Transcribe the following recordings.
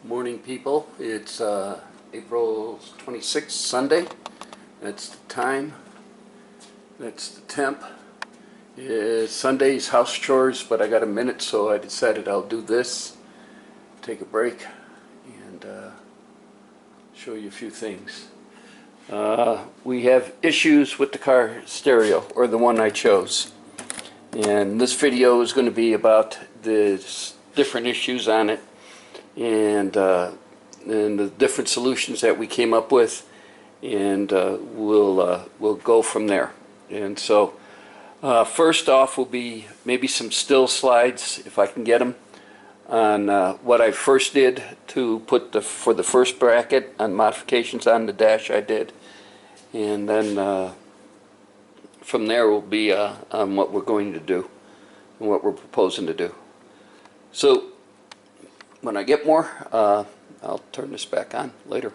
Morning, people. It's April 26th, Sunday. That's the time. That's the temp. It's Sunday's house chores, but I got a minute, so I decided I'll do this, take a break, and show you a few things. We have issues with the car stereo, or the one I chose. And this video is going to be about the different issues on it and the different solutions that we came up with, and we'll go from there. And so first off will be maybe some still slides, if I can get them, on what I first did to put for the first bracket on modifications on the dash I did, and then from there will be on what we're going to do and what we're proposing to do. So when I get more, I'll turn this back on later.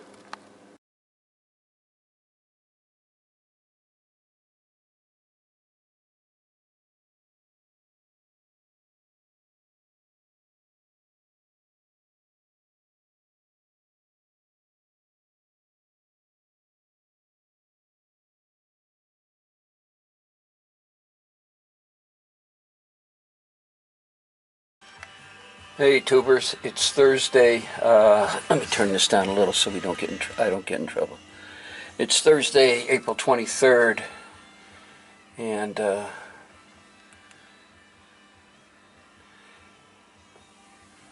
Hey tubers, it's Thursday. Let me turn this down a little so we don't I don't get in trouble. It's Thursday, April 23rd, and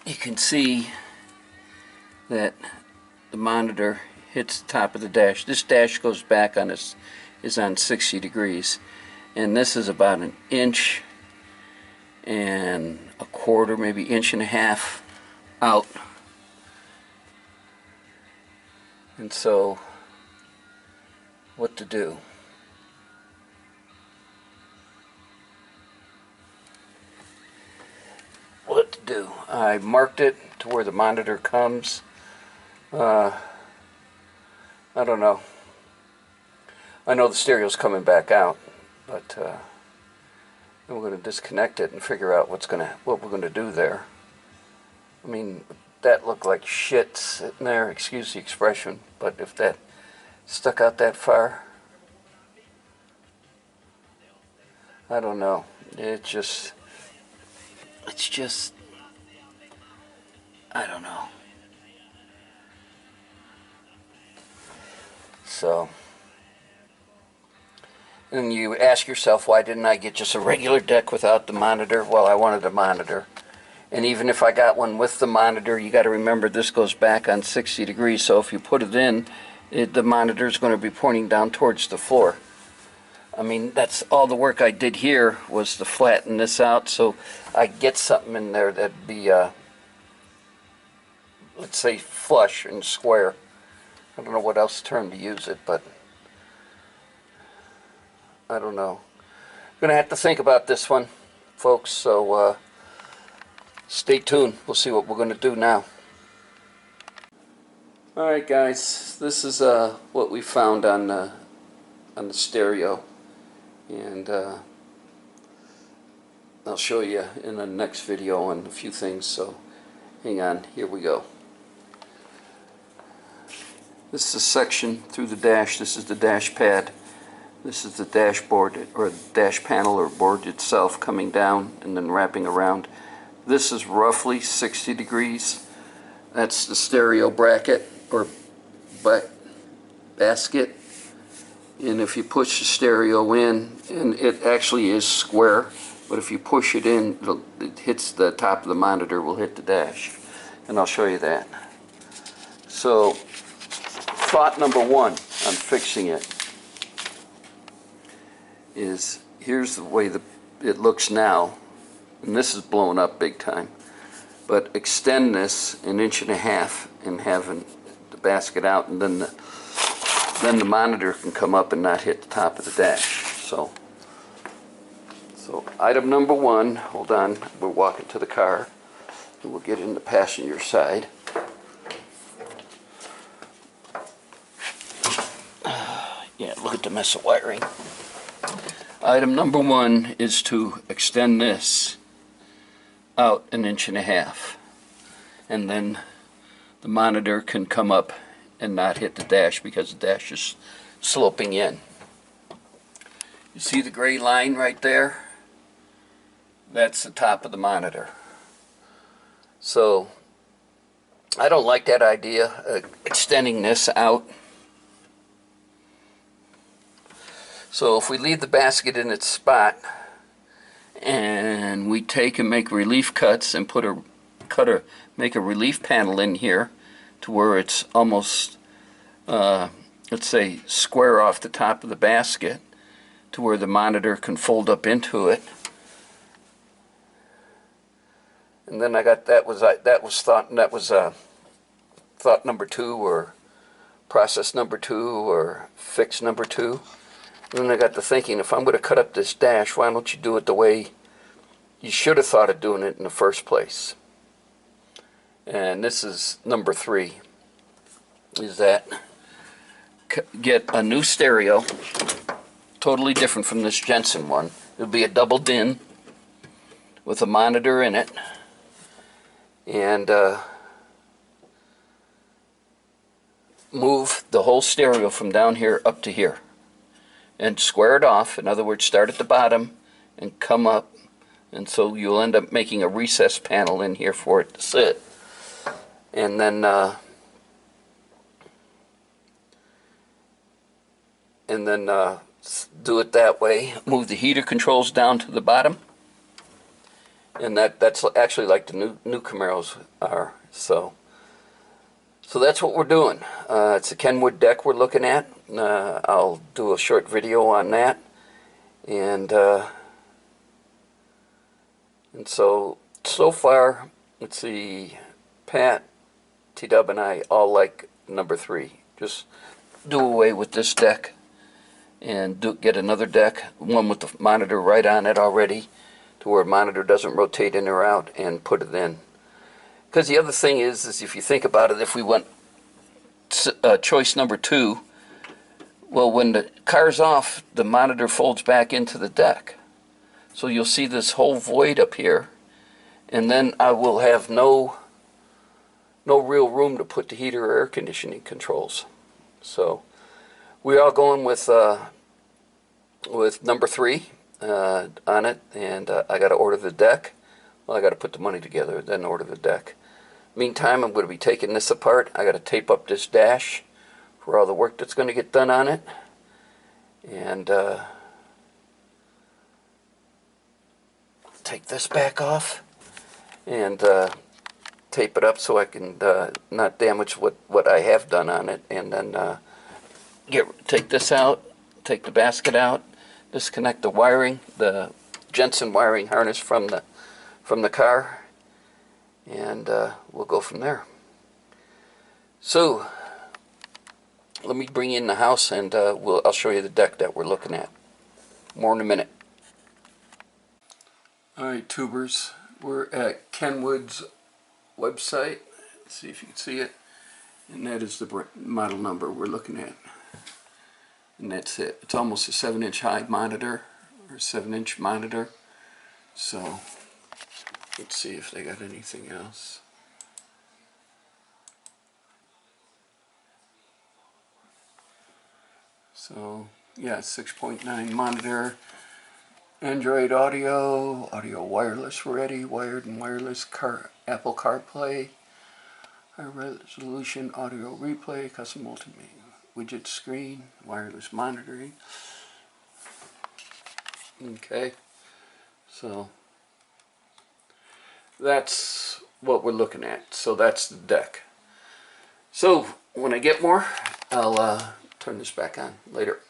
you can see that the monitor hits the top of the dash. This dash goes back on is on 60 degrees, and this is about an inch and a quarter, maybe inch and a half out. And so what to do? I marked it to where the monitor comes. I don't know. I know the stereo's coming back out, but we're going to disconnect it and figure out what we're going to do there. I mean, that looked like shit sitting there, excuse the expression, but if that stuck out that far, I don't know. It's just, I don't know. So, and you ask yourself, why didn't I get just a regular deck without the monitor? Well, I wanted a monitor. And even if I got one with the monitor, you got to remember this goes back on 60 degrees. So if you put it in, the monitor is going to be pointing down towards the floor. I mean, that's all the work I did here was to flatten this out so I get something in there that'd be, let's say, flush and square. I don't know what else term to use it, but I don't know. I'm going to have to think about this one, folks, so stay tuned. We'll see what we're going to do now. Alright guys, this is what we found on the stereo, and I'll show you in the next video on a few things, so hang on, here we go. This is a section through the dash. This is the dash pad. This is the dashboard, or dash panel, or board itself, coming down and then wrapping around. This is roughly 60 degrees. That's the stereo bracket, or basket. And if you push the stereo in, and it actually is square, but if you push it in, it hits the top of the monitor, will hit the dash. And I'll show you that. So, thought number one on fixing it is, here's the way it looks now, and this is blown up big time, but extend this an inch and a half and having the basket out, and then the monitor can come up and not hit the top of the dash. So item number one, hold on, we're walking to the car and we'll get in the passenger side. Yeah, look at the mess of wiring. Item number one is to extend this out an inch and a half, and then the monitor can come up and not hit the dash because the dash is sloping in. You see the gray line right there? That's the top of the monitor. So I don't like that idea, extending this out. So if we leave the basket in its spot and we take and make relief cuts and make a relief panel in here to where it's almost, let's say, square off the top of the basket to where the monitor can fold up into it. And then I got that was thought number 2, or process number 2, or fix number 2. And then I got to thinking, if I'm going to cut up this dash, why don't you do it the way you should have thought of doing it in the first place? And this is number 3, is that get a new stereo, totally different from this Jensen one. It'll be a double DIN with a monitor in it, and move the whole stereo from down here up to here and square it off. In other words, start at the bottom and come up, and so you'll end up making a recess panel in here for it to sit. And then do it that way. Move the heater controls down to the bottom, and that's actually like the new Camaros are. So that's what we're doing. It's a Kenwood deck we're looking at. I'll do a short video on that, and so far, let's see, Pat, T-Dub, and I all like number 3. Just do away with this deck and get another deck, one with the monitor right on it already, to where the monitor doesn't rotate in or out, and put it in. Because the other thing is if you think about it, if we went choice number 2, well, when the car's off, the monitor folds back into the deck. So you'll see this whole void up here, and then I will have no real room to put the heater or air conditioning controls. So we're all going with number 3 on it, and I got to order the deck. Well, I got to put the money together, then order the deck. Meantime, I'm going to be taking this apart. I got to tape up this dash for all the work that's going to get done on it, and take this back off and tape it up so I can not damage what I have done on it, and then take this out, take the basket out, disconnect the wiring, the Jensen wiring harness from the car, and we'll go from there. So let me bring you in the house, and I'll show you the deck that we're looking at. More in a minute. Alright, tubers, we're at Kenwood's website. Let's see if you can see it. And that is the model number we're looking at. And that's it. It's almost a 7-inch high monitor, or 7-inch monitor. So let's see if they got anything else. So yeah, 6.9 monitor, Android Audio, audio wireless ready, wired and wireless Apple CarPlay, high resolution audio replay, custom multimedia widget screen, wireless monitoring. Okay, so that's what we're looking at. So that's the deck. So when I get more, I'll turn this back on later.